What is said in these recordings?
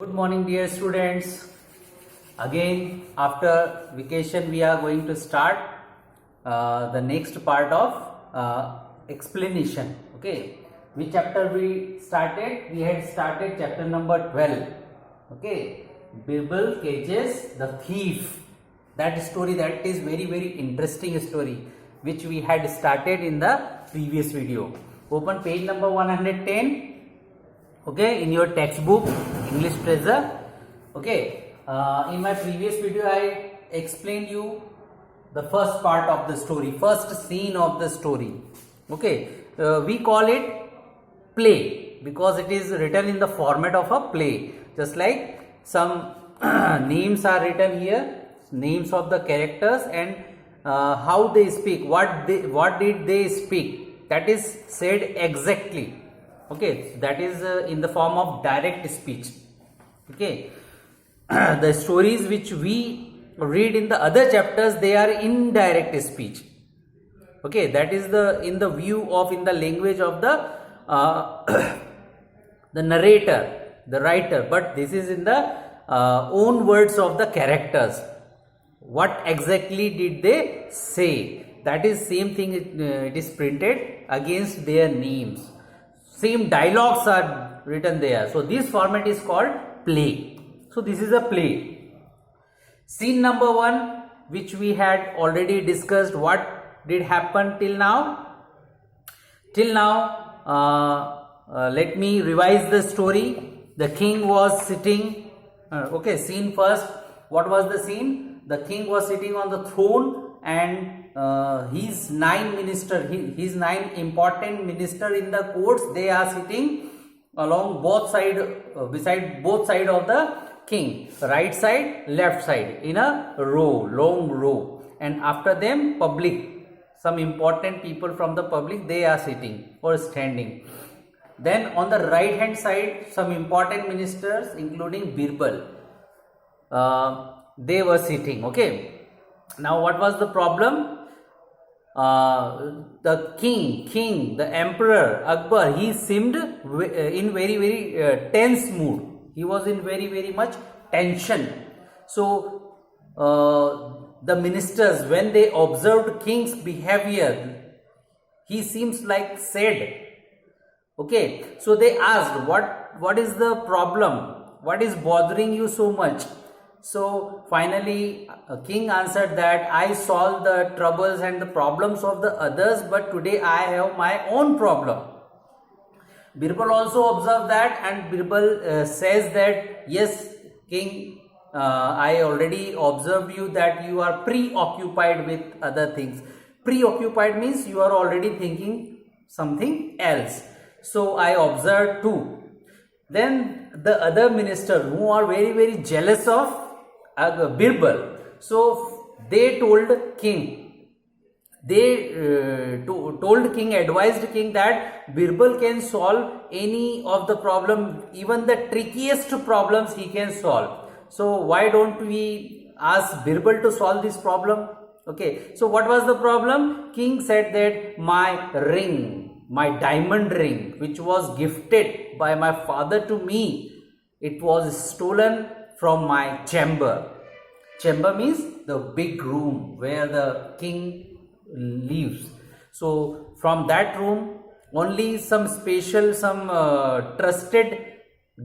Good morning, dear students. Again, after vacation, we are going to start the next part of explanation. Okay, which chapter we started? We had started chapter number 12. Okay, Birbal cages the thief. That story, that is very interesting story, which we had started in the previous video. Open page number 110. Okay, in your textbook English Treasure. Okay, in my previous video I explained you the first part of the story, first scene of the story. Okay, we call it play because it is written in the format of a play, just like some names are written here, names of the characters, and how they speak, what did they speak, that is said exactly. Okay, that is in the form of direct speech. Okay, the stories which we read in the other chapters, they are indirect speech. Okay, that is in the view of, in the language of the the narrator, the writer, but this is in the own words of the characters. What exactly did they say? That is same thing. It is printed against their names. Same dialogues are written there. So this format is called play. So this is a play. Scene number 1, which we had already discussed. What did happen till now? Till now, let me revise the story. The king was sitting. Okay, scene first. What was the scene? The king was sitting on the throne, and his 9 ministers, his 9 important ministers in the courts, they are sitting along both side, beside both side of the king, right side, left side, in a row, long row, and after them public, some important people from the public, they are sitting or standing. Then on the right hand side, some important ministers including Birbal, they were sitting. Okay, now what was the problem? The king, the emperor Akbar, he seemed in very tense mood. He was in very much tension. So the ministers, when they observed king's behavior, he seems like sad. Okay, so they asked, what is the problem? What is bothering you so much? So finally king answered that I solved the troubles and the problems of the others, but today I have my own problem. Birbal also observed that, and Birbal says that yes king, I already observed you that you are preoccupied with other things. Preoccupied means you are already thinking something else. So I observed too. Then the other minister, who are very jealous of Birbal, so they told king, advised king that Birbal can solve any of the problem, even the trickiest problems he can solve. So why don't we ask Birbal to solve this problem? Okay, so what was the problem? King said that my ring, my diamond ring, which was gifted by my father to me, it was stolen from my chamber. Chamber means the big room where the king lives. So from that room, only some special, some trusted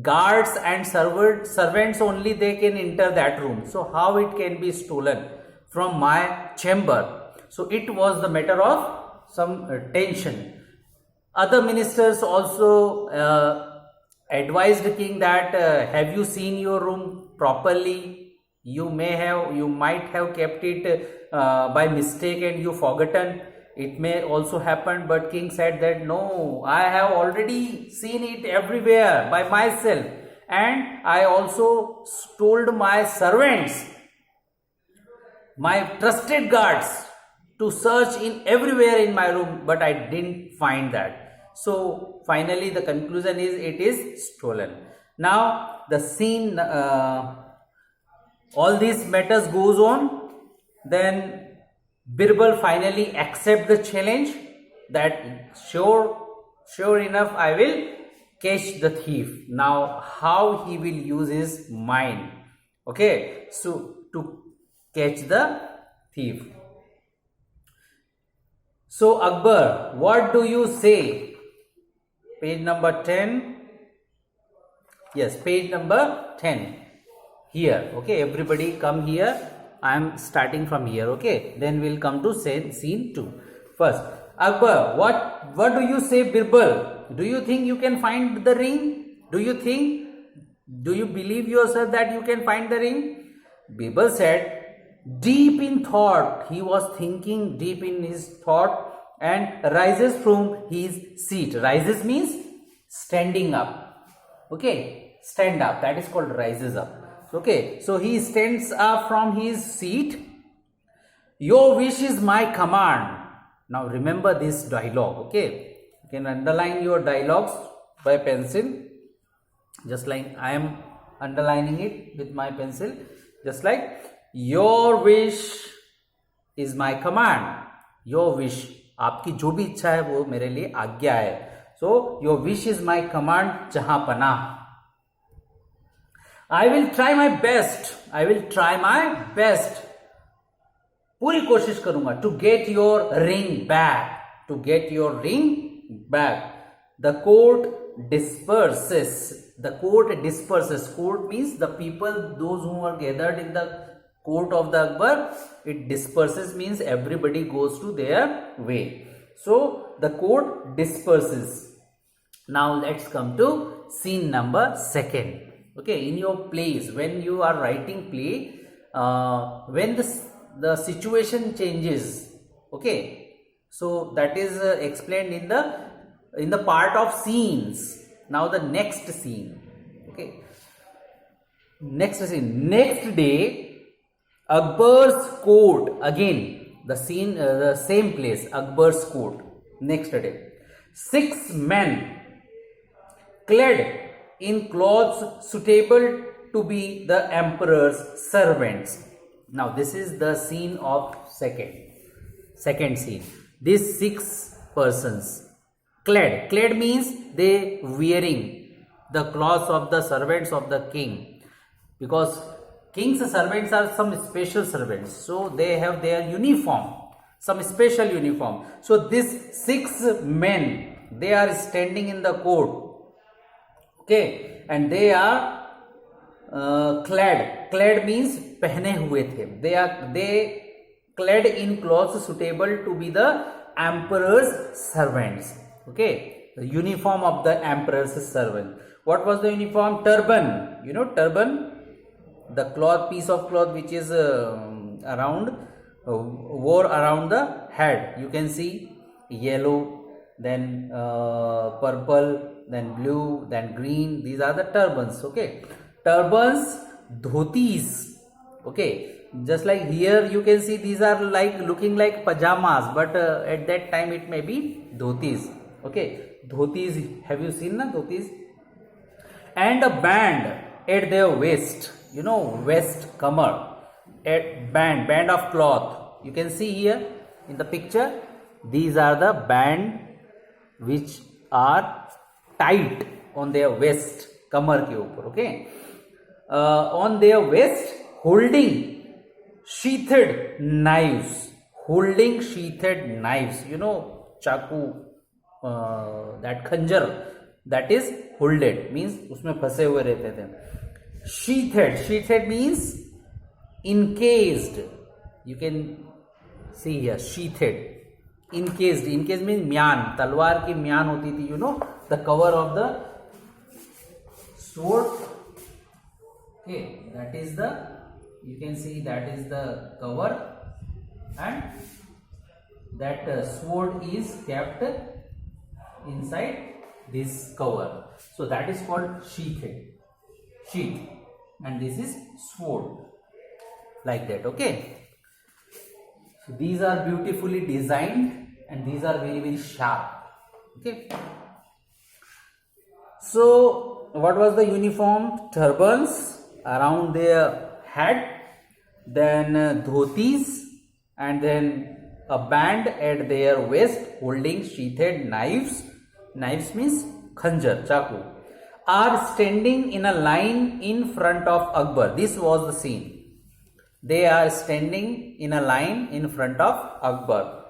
guards and servants only, they can enter that room. So how it can be stolen from my chamber? So it was the matter of some tension. Other ministers also advised the king that have you seen your room properly? You might have kept it by mistake and you forgotten. It may also happen, but king said that no, I have already seen it everywhere by myself, and I also told my servants, my trusted guards, to search in everywhere in my room, but I didn't find that. So finally the conclusion is it is stolen. Now the scene, all these matters goes on. Then Birbal finally accept the challenge that sure enough I will catch the thief. Now how he will use his mind? Okay, so to catch the thief. So Akbar, what do you say? Page number 10. Yes, page number 10 here. Okay, everybody come here. I am starting from here. Okay, then we'll come to scene 2. First, Akbar, what do you say, Birbal? Do you think you can find the ring? Do you believe yourself that you can find the ring? Birbal said, deep in thought, he was thinking deep in his thought, and rises from his seat. Rises means standing up. Okay, stand up. That is called rises up. Okay, so he stands up from his seat. Your wish is my command. Now remember this dialogue. Okay, you can underline your dialogues by pencil, just like I am underlining it with my pencil. Just like, your wish is my command. Your wish, आपकी जो भी इच्छा है वो मेरे लिए आज्ञा है. So your wish is my command, जहां पनाह. I will try my best. I will try my best. पूरी कोशिश करूंगा to get your ring back. To get your ring back. The court disperses. The court disperses. Court means the people, those who are gathered in the court of the Akbar. It disperses means everybody goes to their way. So the court disperses. Now let's come to scene number 2. Okay, in your plays, when you are writing play, when the situation changes, okay, so that is explained in the part of scenes. Now the next scene. Okay, next scene. Next day, Akbar's court. Again the scene, the same place, Akbar's court. Next day, 6 men clad in clothes suitable to be the emperor's servants. Now this is the scene of second scene. These 6 persons clad means they wearing the clothes of the servants of the king, because king's servants are some special servants, so they have their uniform, some special uniform. So these 6 men, they are standing in the court. Okay, and they are clad means पहने हुए थे. They clad in clothes suitable to be the emperor's servants. Okay, the uniform of the emperor's servant. What was the uniform? Turban. You know turban, the cloth, piece of cloth which is wore around the head. You can see yellow, then purple, then blue, then green. These are the turbans. Okay, turbans, dhotis. Okay, just like here you can see these are like looking like pajamas, but at that time it may be dhotis. Okay, dhotis, have you seen na dhotis? And a band at their waist, you know, waist kamar, at band of cloth. You can see here in the picture, these are the band which are tight on their waist, kamar ke upar. Okay, on their waist, holding sheathed knives. You know, chaku, that khanjar, that is holded means उसमें फंसे हुए रहते थे. Sheathed means encased. You can see here, sheathed, encased means म्यान, तलवार की म्यान होती थी. You know, the cover of the sword. Okay, that is the, you can see that is the cover, and that sword is kept inside this cover. So that is called sheath, and this is sword, like that. Okay, so these are beautifully designed and these are very, very sharp. Okay, so what was the uniform? Turbans around their head, then dhotis, and then a band at their waist holding sheathed knives. Knives means khanjar, chaku. are standing in a line in front of Akbar. This was the scene. They are standing in a line in front of Akbar.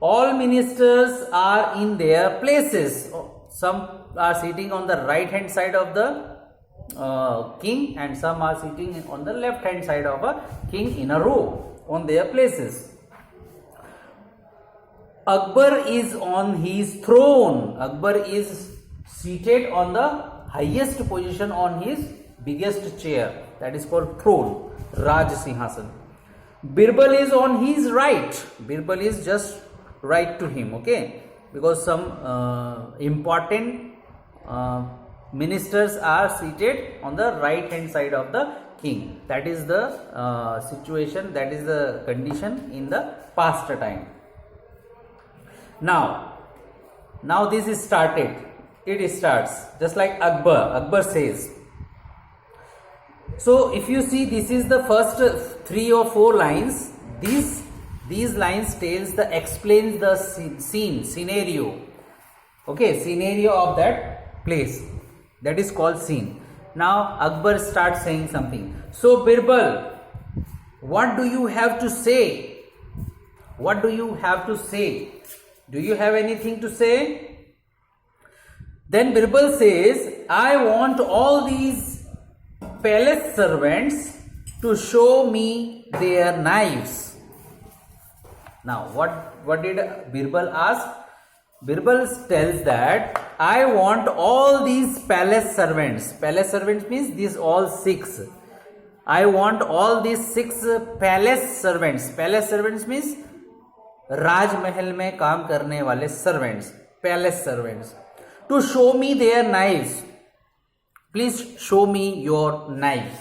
All ministers are in their places. Some are sitting on the right hand side of the king, and some are sitting on the left hand side of a king in a row on their places. Akbar is on his throne. Akbar is seated on the highest position on his biggest chair, that is called throne, Raj Sinhasan. Birbal is on his right. Birbal is just right to him, okay, because some important ministers are seated on the right hand side of the king. That is the situation, that is the condition in the past time. Now this is started. It starts just like Akbar. Akbar says. So if you see, this is the first 3 or 4 lines. These lines explains the scene, scenario. Okay, scenario of that place. That is called scene. Now Akbar starts saying something. So Birbal, what do you have to say? What do you have to say? Do you have anything to say? Then Birbal says, I want all these palace servants to show me their knives. Now what did Birbal ask? Birbal tells that I want all these palace servants. Palace servants means these all 6. I want all these 6 palace servants. Palace servants means राज महल में काम करने वाले servants, palace servants, to show me their knives. Please show me your knives,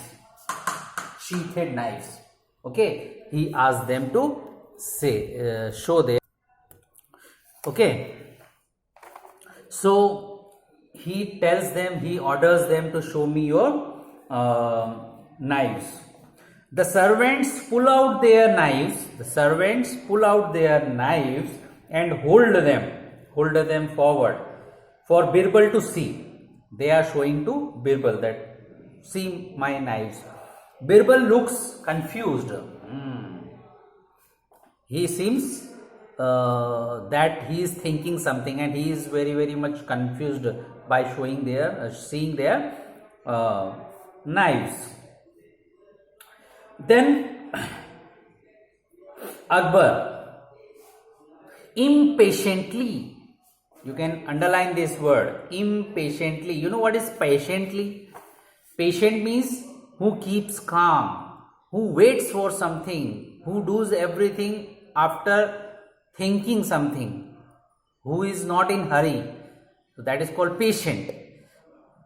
sheathed knives. Okay, he asked them to show them. Okay, so he tells them, he orders them to show me your knives. The servants pull out their knives. The servants pull out their knives and hold them forward for Birbal to see. They are showing to Birbal that, see my knives. Birbal looks confused. He seems that he is thinking something, and he is very, very much confused by seeing their knives. Then Akbar impatiently, you can underline this word, impatiently. You know what is patiently? Patient means who keeps calm, who waits for something, who does everything after thinking something, who is not in hurry. So that is called patient.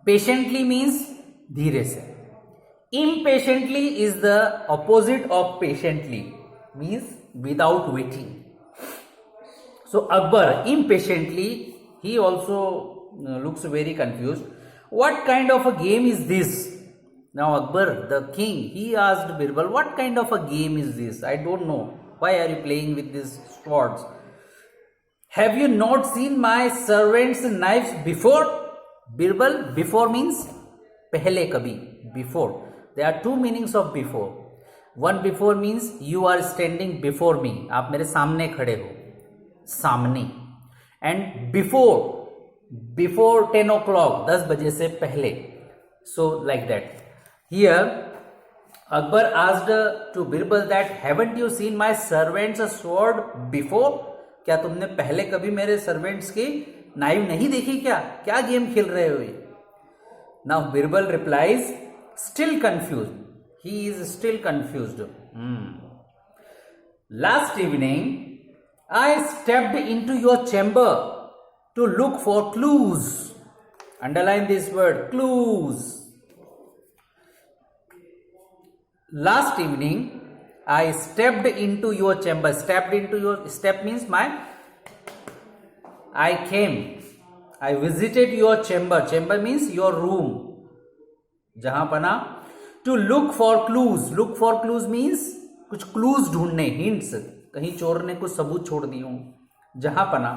Patiently means धीरे से. Impatiently is the opposite of patiently, means without waiting. So Akbar impatiently, he also looks very confused. What kind of a game is this? Now Akbar, the king, he asked Birbal, what kind of a game is this? I don't know. Why are you playing with these swords? Have you not seen my servants' knives before? Birbal, before means pehle kabhi, before. There are 2 meanings of before. One, before means you are standing before me. आप मेरे सामने खड़े हो, सामने. And before 10 o'clock, 10 बजे से पहले. So like that. Here Akbar asked to Birbal that, haven't you seen my servants' sword before? क्या तुमने पहले कभी मेरे servants की नाइव नहीं देखी क्या? क्या गेम खेल रहे हो ये? Now Birbal replies, still confused. He is still confused. Last evening, I stepped into your chamber to look for clues. Underline this word, clues. Last evening, I stepped into your chamber. Step means I came. I visited your chamber. Chamber means your room. जहां पना. To look for clues. Look for clues means कुछ clues ढूंढने, hints. कहीं चोर ने कुछ सबूत छोड़ दिए हों. जहां पना.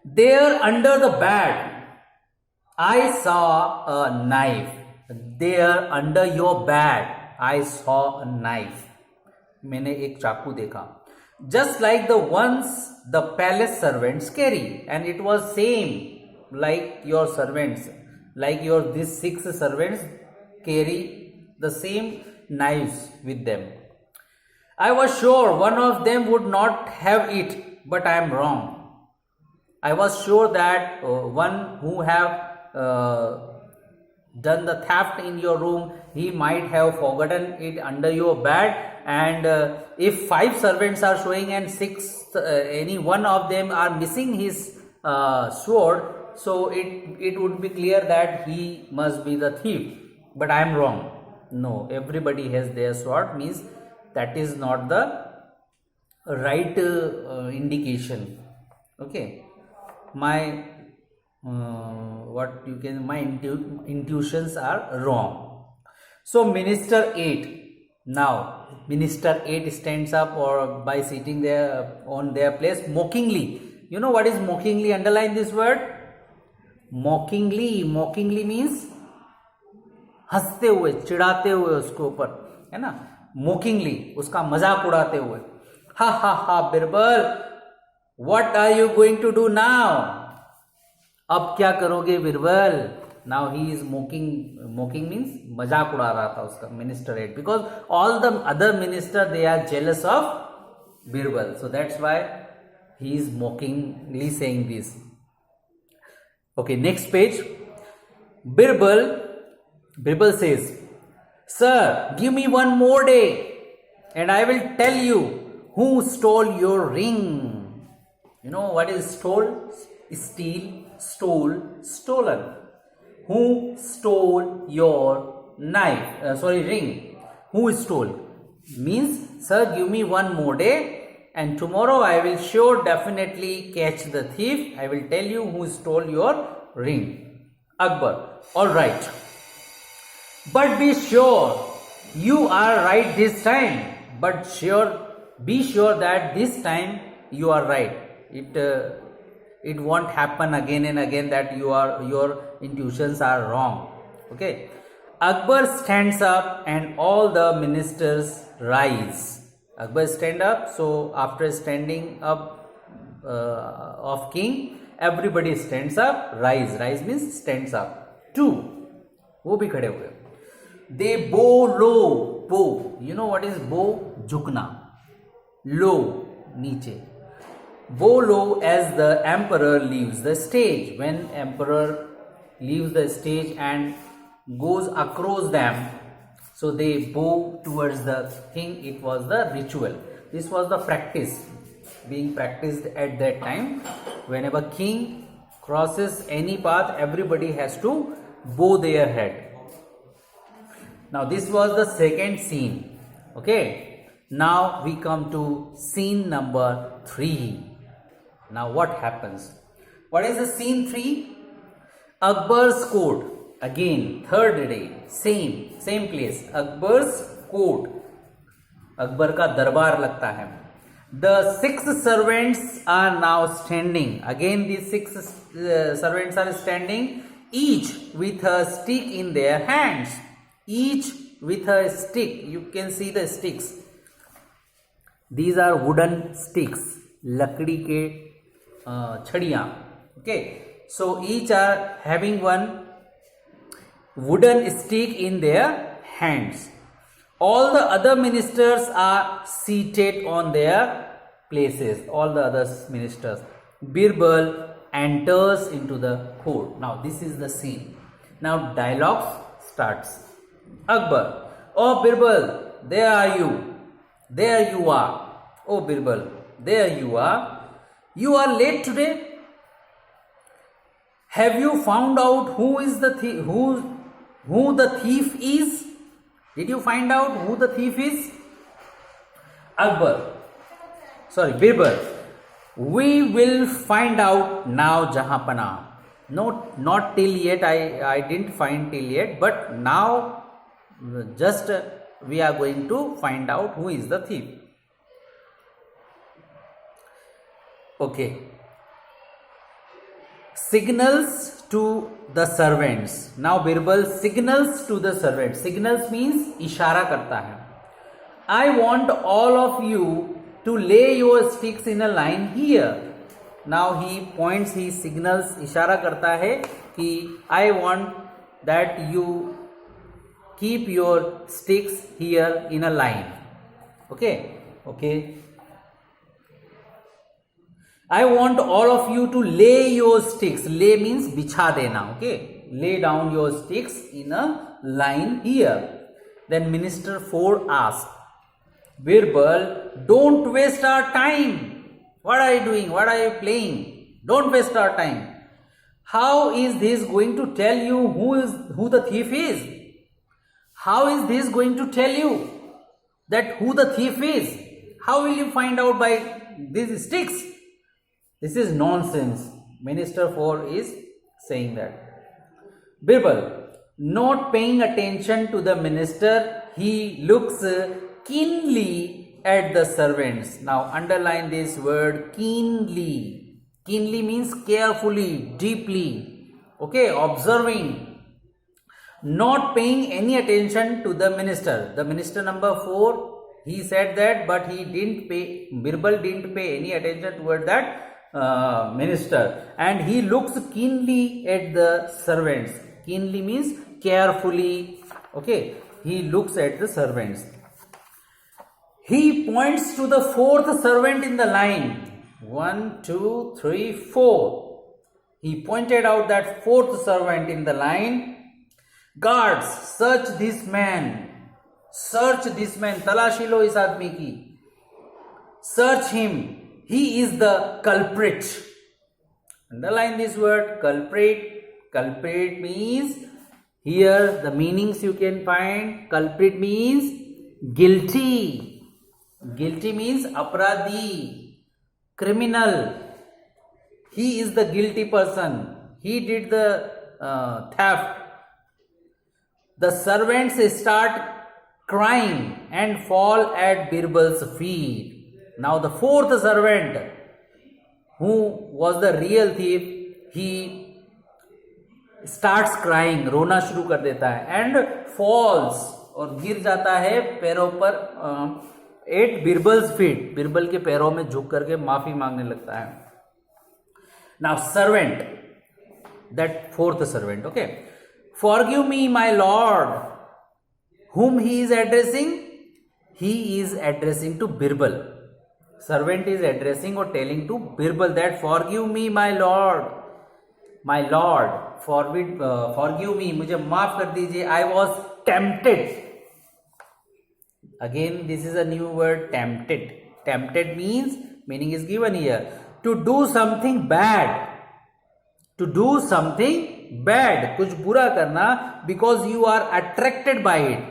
There under the bed. I saw a knife there under your bed. I saw a knife. मैंने एक चाकू देखा. Just like the ones the palace servants carry, and it was same like your servants, like your these 6 servants carry the same knives with them. I was sure one of them would not have it, but I am wrong. I was sure that one who have done the theft in your room, he might have forgotten it under your bed. And if 5 servants are showing and 6, any one of them are missing his sword, so it would be clear that he must be the thief. But I am wrong. No, everybody has their sword, means that is not the right indication. Okay, my my intuitions are wrong. So minister 8. Now minister 8 stands up, or by sitting there on their place mockingly. You know what is mockingly? Underline this word. Mockingly means हंसते हुए, चिढ़ाते हुए उसके ऊपर, है ना. मोकिंगली, उसका मजाक उड़ाते हुए. हा हा हा Birbal, what are you going to do now? अब क्या करोगे Birbal? Now he is mocking means मजाक उड़ा रहा था उसका minister 8, because all the other minister they are jealous of Birbal, so that's why he is mockingly saying this. Okay, next page. Birbal says, "Sir, give me one more day, and I will tell you who stole your ring." You know what is stole? Steal, stole, stolen. Who stole your ring? Who stole? Means, sir, give me one more day, and tomorrow I will sure definitely catch the thief. I will tell you who stole your ring. Akbar, all right. But be sure you are right this time. But be sure that this time you are right. It won't happen again and again that your intuitions are wrong. Okay. Akbar stands up and all the ministers rise. Akbar stand up. So after standing up of king, everybody stands up. Rise means stands up. 2, वो भी खड़े हुए. They bow low. Bow, you know what is bow? झुकना. Low, नीचे. Bow low as the emperor leaves the stage. When emperor leaves the stage and goes across them, so they bow towards the king. It was the ritual. This was the practice being practiced at that time. Whenever king crosses any path, everybody has to bow their head. Now this was the second scene. Okay. Now we come to scene number 3. Now what happens? What is the scene 3? Akbar's court. Again, third day, same place. Akbar's court. Akbar का दरबार लगता है. The 6 servants are now standing. Again, these 6 servants are standing, each with a stick in their hands. Each with a stick. You can see the sticks. These are wooden sticks. लकड़ी के छड़ियाँ. Okay. So each are having one wooden stick in their hands. All the other ministers are seated on their places. All the other ministers. Birbal enters into the court. Now this is the scene. Now dialogue starts. Akbar, oh Birbal, there are you. There you are. Oh Birbal, there you are. You are late today. Have you found out who is the thief? Who the thief is? Did you find out who the thief is? Birbal. We will find out now, Jahapana. Not till yet. I didn't find till yet, but now just we are going to find out who is the thief. Okay. signals to the servants. Now Birbal signals to the servants. Signals means इशारा करता है. I want all of you to lay your sticks in a line here. Now he points, he signals, इशारा करता है कि I want that you keep your sticks here in a line. Okay. I want all of you to lay your sticks. Lay means बिछा देना. Okay. Lay down your sticks in a line here. Then Minister 4 asked, Birbal, don't waste our time. What are you doing? What are you playing? Don't waste our time. How is this going to tell you who the thief is? How is this going to tell you that who the thief is? How will you find out by these sticks? This is nonsense. Minister 4 is saying that. Birbal, not paying attention to the minister, he looks keenly at the servants. Now underline this word keenly. Keenly means carefully, deeply. Okay, observing. Not paying any attention to the minister. The minister number 4, he said that, but he didn't pay, Birbal didn't pay any attention toward that minister. And he looks keenly at the servants. Keenly means carefully. Okay, he looks at the servants. He points to the 4th servant in the line. 1, 2, 3, 4. He pointed out that 4th servant in the line. Guards, search this man. Search this man. तलाशी लो इस आदमी की. Search him. He is the culprit. Underline this word culprit. Culprit means, here the meanings you can find. Culprit means guilty. Guilty means aparadhi, criminal. He is the guilty person. He did the theft. The servants start crying and fall at Birbal's feet. Now the 4th servant, who was the real thief, he starts crying, रोना शुरू कर देता है, and falls, और गिर जाता है पैरों पर at Birbal's feet. बिरबल के पैरों में झुक करके माफी मांगने लगता है. Now servant, that 4th servant, okay. Forgive me, my lord. Whom he is addressing? He is addressing to Birbal. Servant is addressing or telling to Birbal that forgive me, my lord. My lord, forgive me. मुझे माफ कर दीजिए. I was tempted. Again, this is a new word, tempted. Tempted means, meaning is given here, to do something bad. To do something bad, कुछ बुरा करना, because you are attracted by it.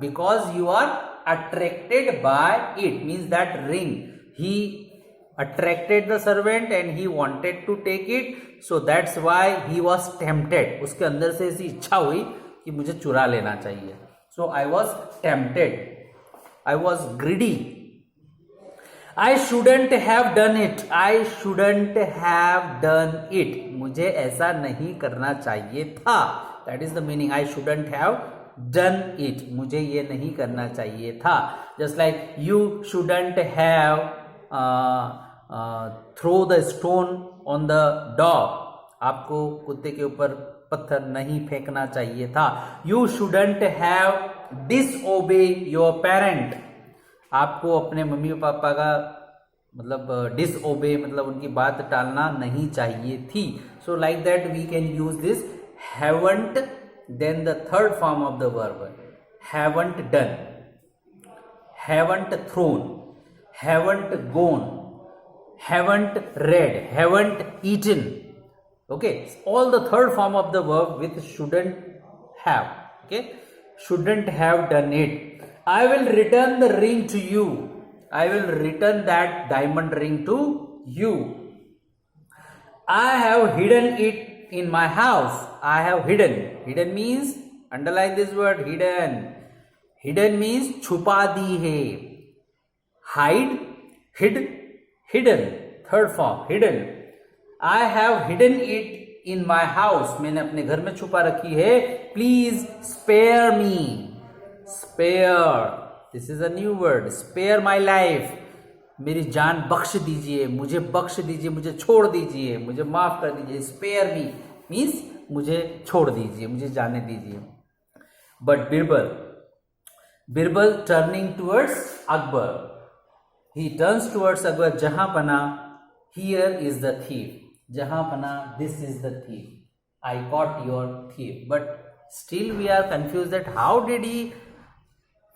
Because you are attracted by it means that ring. He attracted the servant and he wanted to take it, so that's why he was tempted. उसके अंदर से ऐसी इच्छा हुई कि मुझे चुरा लेना चाहिए. So I was tempted. I was greedy. I shouldn't have done it. I shouldn't have done it. मुझे ऐसा नहीं करना चाहिए था. That is the meaning. I shouldn't have done it. मुझे ये नहीं करना चाहिए था. Just like you shouldn't have throw the stone on the dog. आपको कुत्ते के ऊपर पत्थर नहीं फेंकना चाहिए था. You shouldn't have disobey your parent. आपको अपने मम्मी पापा का मतलब डिसओबे मतलब उनकी बात टालना नहीं चाहिए थी. So like that we can use this haven't, then the third form of the verb, haven't done, haven't thrown, haven't gone, haven't read, haven't eaten. Okay, all the third form of the verb with shouldn't have. Okay, shouldn't have done it. I will return the ring to you. I will return that diamond ring to you. I have hidden it in my house. I have hidden. Hidden means, underline this word, hidden. Hidden means छुपा दी है. Hide, hid, hidden. Third form, hidden. I have hidden it in my house. मैंने अपने घर में छुपा रखी है. Please spare me. Spare. This is a new word. Spare my life. मेरी जान बख्श दीजिए, मुझे बख्श दीजिए, मुझे छोड़ दीजिए, मुझे माफ कर दीजिए. Spare me means मुझे छोड़ दीजिए, मुझे जाने दीजिए. But Birbal turning towards Akbar. He turns towards Akbar. Jahanpana, here is the thief. Jahanpana, this is the thief. I caught your thief. But still we are confused that how did he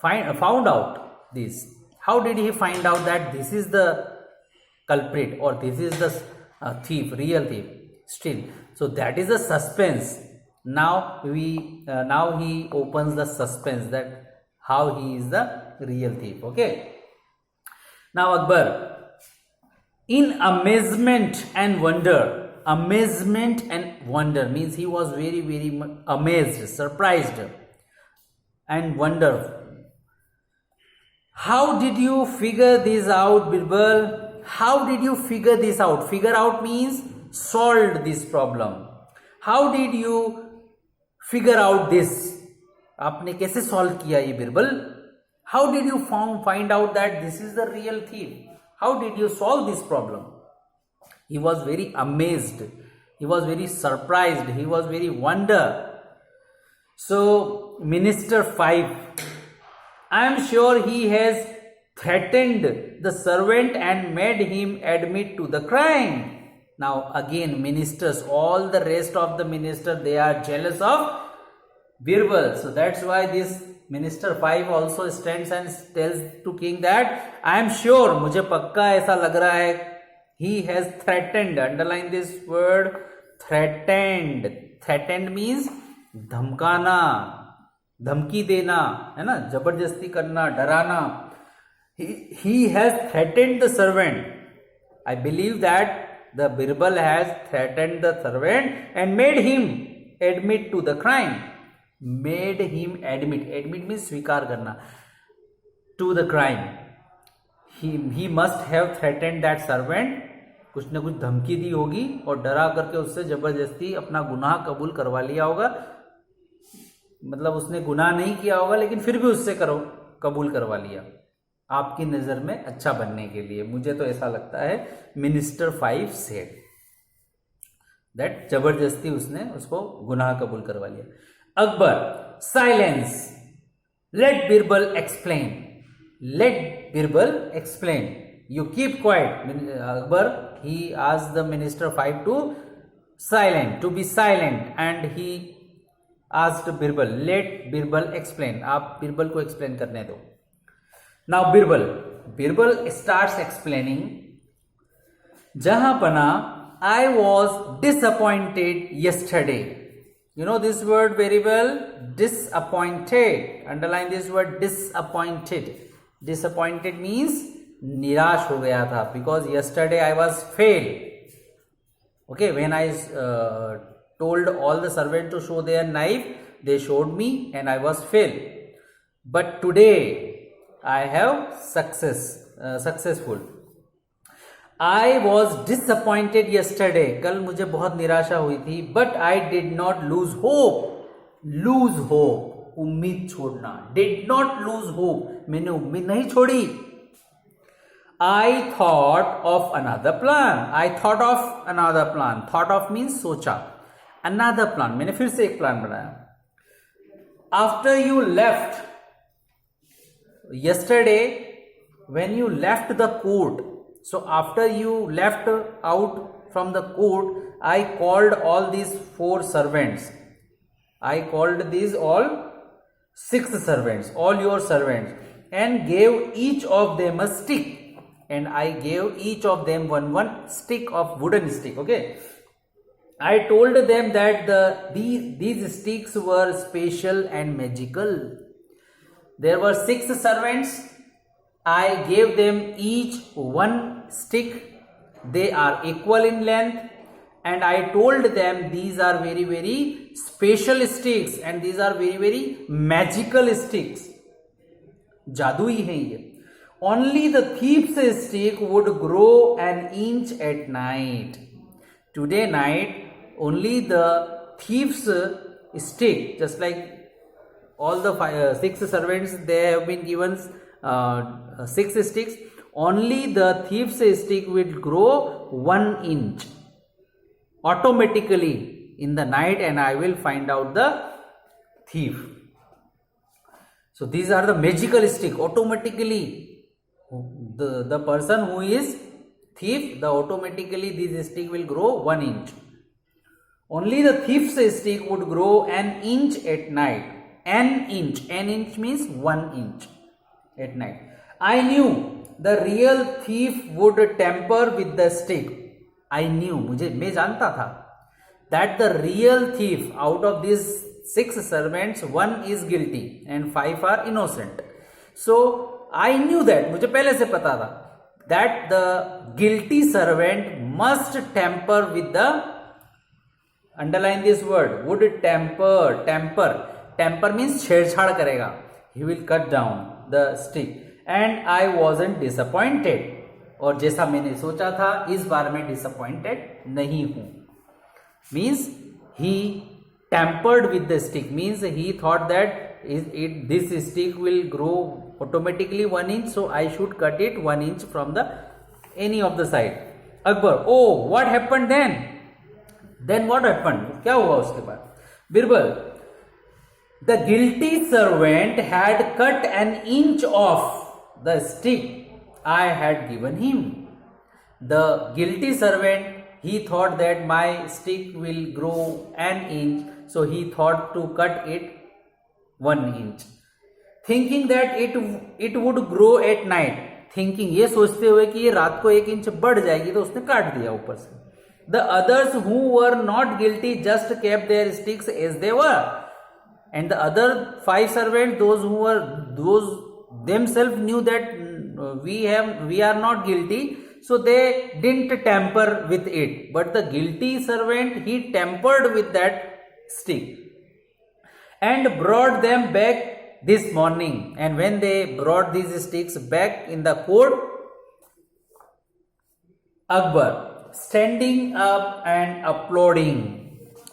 found out this? How did he find out that this is the culprit or this is the thief, real thief? Still, so that is the suspense. Now he opens the suspense that how he is the real thief. Okay. Now Akbar, in amazement and wonder. Amazement and wonder means he was very, very amazed, surprised, and wonder. How did you figure this out, Birbal? How did you figure this out? Figure out means solved this problem. How did you figure out this? आपने कैसे solve किया ये Birbal? How did you find out that this is the real thief? How did you solve this problem? He was very amazed. He was very surprised. He was very wonder. So, Minister 5, I am sure he has threatened the servant and made him admit to the crime. Now, again, ministers, all the rest of the minister, they are jealous of Birbal. So, that's why this Minister 5 also stands and tells to king that I am sure, मुझे पक्का ऐसा लग रहा है, he has threatened. Underline this word, threatened. Threatened means धमकाना, धमकी देना, है ना, जबरदस्ती करना, डराना. He has threatened the servant. I believe that the Birbal has threatened the servant and made him admit to the crime. Made him admit. Admit means स्वीकार करना. To the crime. He must have threatened that servant. कुछ ना कुछ धमकी दी होगी और डरा करके उससे जबरदस्ती अपना गुनाह कबूल करवा लिया होगा. मतलब उसने गुनाह नहीं किया होगा लेकिन फिर भी उससे कबूल करवा लिया आपकी नजर में अच्छा बनने के लिए. मुझे तो ऐसा लगता है मिनिस्टर 5 सेड दैट जबरदस्ती उसने उसको गुनाह कबूल करवा लिया. Akbar, silence, let Birbal explain. Let Birbal explain. You keep quiet. Akbar, he asked the minister 5 to silent, to be silent, and he asked Birbal, let Birbal explain. आप बिरबल को एक्सप्लेन करने दो. Now Birbal starts explaining. Jahanpana, I was disappointed yesterday. You know this word very well, disappointed. Underline this word, disappointed. Disappointed means निराश हो गया था, because yesterday I was fail. Okay, when I told all the servants to show their knife, they showed me and I was fail. But today I have successful. I was disappointed yesterday. कल मुझे बहुत निराशा हुई थी. But I did not lose hope. Lose hope, उम्मीद छोड़ना. Did not lose hope, मैंने उम्मीद नहीं छोड़ी. I thought of another plan. I thought of another plan. Thought of means सोचा. Another plan, मैंने फिर से एक प्लान बनाया. After you left yesterday, when you left the court, so after you left out from the court, I called all these 4 servants. I called these all 6 servants, all your servants, and gave each of them a stick, and I gave each of them one stick of wooden stick. Okay, I told them that these sticks were special and magical. There were 6 servants. I gave them each one stick. They are equal in length. And I told them these are very, very special sticks. And these are very, very magical sticks. जादुई है ये. Only the thief's stick would grow an inch at night. today night only the thief's stick, just like all the six servants, they have been given 6 sticks. Only the thief's stick will grow 1 inch automatically in the night, and I will find out the thief. So these are the magical stick. Automatically, the person who is thief, the automatically this stick will grow 1 inch. Only the thief's stick would grow an inch at night. An inch means 1 inch at night. I knew the real thief would tamper with the stick. I knew, मैं जानता था, that the real thief out of these 6 servants, 1 is guilty and 5 are innocent. So I knew that, मुझे पहले से पता था, that the guilty servant must tamper with the, underline this word, would tamper means छेड़छाड़ करेगा. He will cut down the stick. And I wasn't disappointed. और जैसा मैंने सोचा था, इस बार मैं disappointed नहीं हूं. Means he tampered with the stick. Means he thought that this stick will grow automatically 1 inch, so I should cut it 1 inch from the any of the side. Akbar, oh, what happened then? Then what happened? क्या हुआ उसके बाद? Birbal, the guilty servant had cut an inch off the stick I had given him. The guilty servant, he thought that my stick will grow an inch, so he thought to cut it 1 inch. Thinking that it would grow at night. Thinking, ये सोचते हुए कि ये रात को 1 inch बढ़ जाएगी, तो उसने काट दिया ऊपर से. The others who were not guilty just kept their sticks as they were. And the other 5 servants, those themselves knew that we are not guilty, so they didn't tamper with it. But the guilty servant, he tampered with that stick and brought them back this morning. And when they brought these sticks back in the court, Akbar standing up and applauding.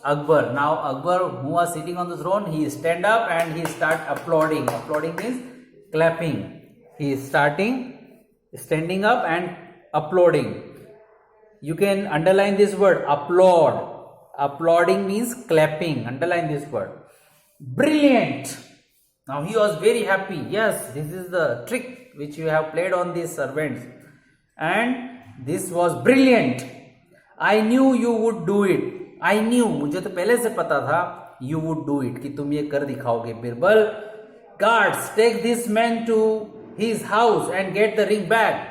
Now Akbar, who was sitting on the throne, he stand up and he start applauding. Applauding means clapping. He is standing up and applauding. You can underline this word, applaud. Applauding means clapping. Underline this word. Brilliant. Now he was very happy. Yes, this is the trick which you have played on these servants. And this was brilliant. I knew you would do it. I knew, मुझे तो पहले से पता था, you would do it, कि तुम ये कर दिखाओगे. Birbal, guards, take this man to his house and get the ring back.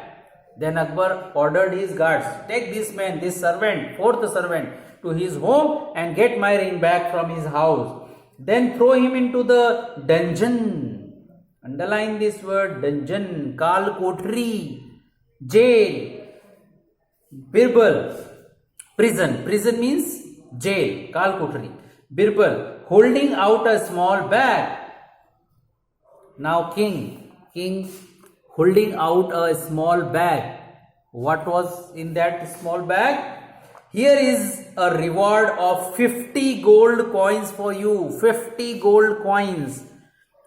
Then Akbar ordered his guards, take this man, this servant, 4th servant, to his home and get my ring back from his house. Then throw him into the dungeon. Underline this word, dungeon, Kal Kotri, jail. Birbal, prison. Prison means jail, Kal Kotri. Birbal, holding out a small bag. Now king holding out a small bag. What was in that small bag? Here is a reward of 50 gold coins for you. 50 gold coins.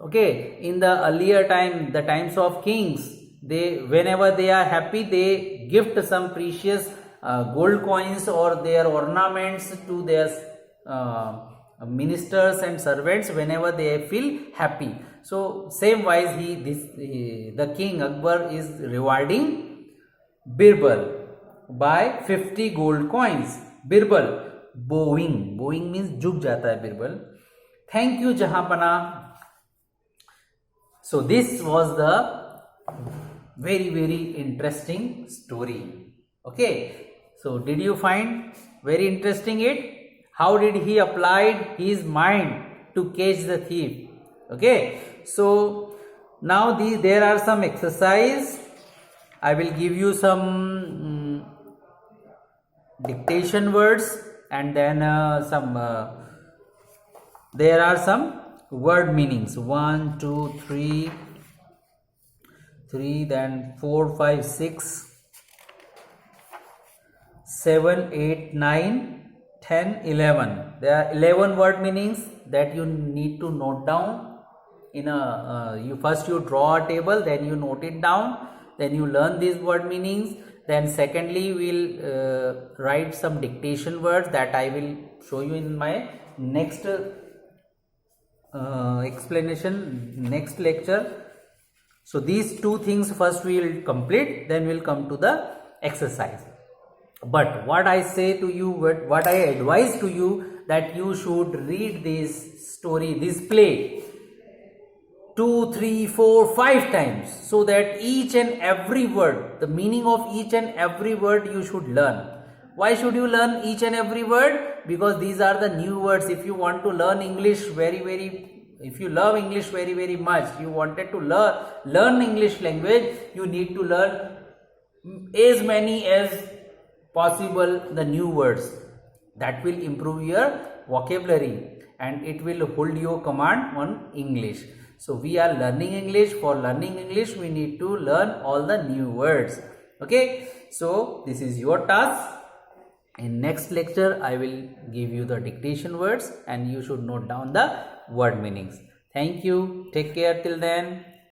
Okay, in the earlier time, the times of kings, whenever they are happy, they gift some precious gold coins or their ornaments to their ministers and servants whenever they feel happy. So same wise, the king Akbar is rewarding Birbal by 50 gold coins. Birbal, bowing means झुक जाता है Birbal. Thank you Jahanpana. So this was the very, very interesting story. Okay, so did you find very interesting it? How did he applied his mind to catch the thief? Okay, so now there are some exercise. I will give you some dictation words, and then there are some word meanings. 1, 2, 3, then 4, 5, 6, 7, 8, 9, 10, 11. There are 11 word meanings that you need to note down. In a you draw a table, then you note it down, then you learn these word meanings. Then secondly, we'll write some dictation words that I will show you in my next explanation, next lecture. So these two things first we will complete, then we'll come to the exercise. But what I say to you, what I advise to you, that you should read this story, this play 2, 3, 4, 5 times, so that each and every word, the meaning of each and every word you should learn. Why should you learn each and every word? Because these are the new words. If you want to learn English if you love English very much, you wanted to learn English language, you need to learn as many as possible the new words. That will improve your vocabulary and it will hold your command on English. So we are learning English. For learning English, we need to learn all the new words. Okay, so this is your task. In next lecture, I will give you the dictation words and you should note down the word meanings. Thank you. Take care till then.